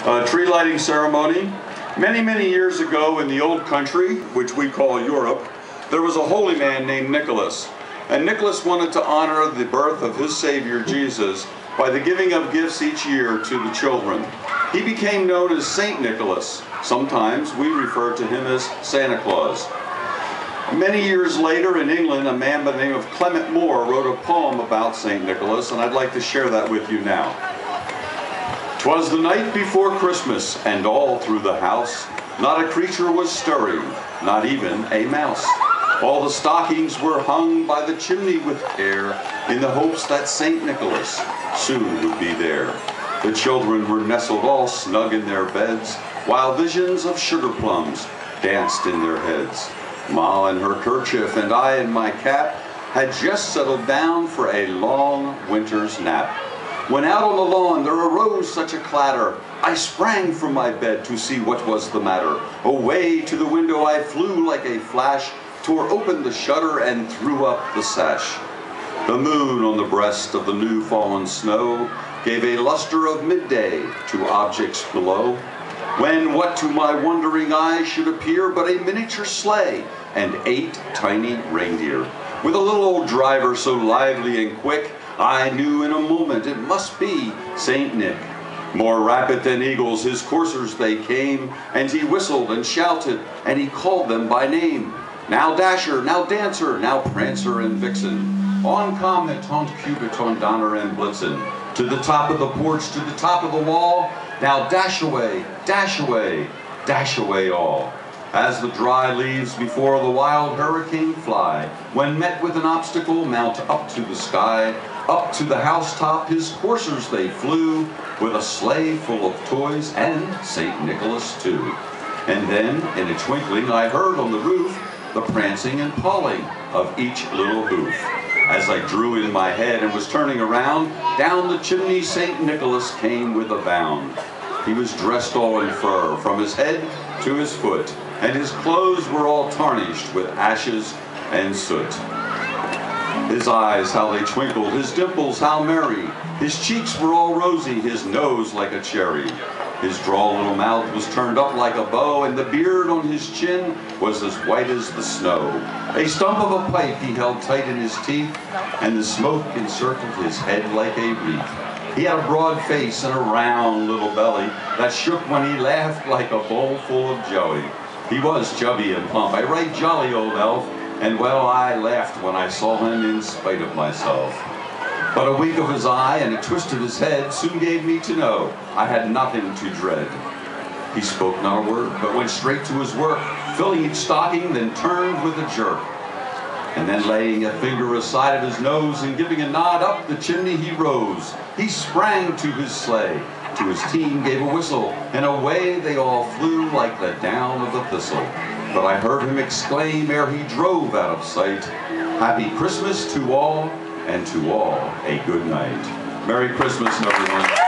Tree lighting ceremony. Many years ago in the old country, which we call Europe, there was a holy man named Nicholas. And Nicholas wanted to honor the birth of his Savior Jesus by the giving of gifts each year to the children. He became known as Saint Nicholas. Sometimes we refer to him as Santa Claus. Many years later in England, a man by the name of Clement Moore wrote a poem about Saint Nicholas, and I'd like to share that with you now. "'Twas the night before Christmas, and all through the house not a creature was stirring, not even a mouse. All the stockings were hung by the chimney with care, in the hopes that Saint Nicholas soon would be there. The children were nestled all snug in their beds, while visions of sugar plums danced in their heads. Ma in her kerchief and I in my cap had just settled down for a long winter's nap. When out on the lawn there arose such a clatter, I sprang from my bed to see what was the matter. Away to the window I flew like a flash, tore open the shutter and threw up the sash. The moon on the breast of the new fallen snow gave a luster of midday to objects below, when what to my wondering eyes should appear but a miniature sleigh and 8 tiny reindeer. With a little old driver so lively and quick, I knew in a moment it must be Saint Nick. More rapid than eagles his coursers they came, and he whistled and shouted, and he called them by name. Now Dasher, now Dancer, now Prancer and Vixen, on Comet, on Cupid, on Donner and Blitzen, to the top of the porch, to the top of the wall, now dash away, dash away, dash away all. As the dry leaves before the wild hurricane fly, when met with an obstacle, mount up to the sky, up to the housetop his coursers they flew, with a sleigh full of toys and Saint Nicholas too. And then, in a twinkling, I heard on the roof the prancing and pawing of each little hoof. As I drew in my head and was turning around, down the chimney Saint Nicholas came with a bound. He was dressed all in fur, from his head to his foot, and his clothes were all tarnished with ashes and soot. His eyes, how they twinkled, his dimples, how merry. His cheeks were all rosy, his nose like a cherry. His droll little mouth was turned up like a bow, and the beard on his chin was as white as the snow. A stump of a pipe he held tight in his teeth, and the smoke encircled his head like a wreath. He had a broad face and a round little belly that shook when he laughed like a bowl full of jelly. He was chubby and plump, a right jolly old elf, and well, I laughed when I saw him in spite of myself. But a wink of his eye and a twist of his head soon gave me to know I had nothing to dread. He spoke not a word, but went straight to his work, filling each stocking, then turned with a jerk. And then laying a finger aside of his nose and giving a nod up the chimney he rose. He sprang to his sleigh, to his team gave a whistle, and away they all flew like the down of a thistle. But I heard him exclaim ere he drove out of sight, "Happy Christmas to all, and to all a good night." Merry Christmas, everyone.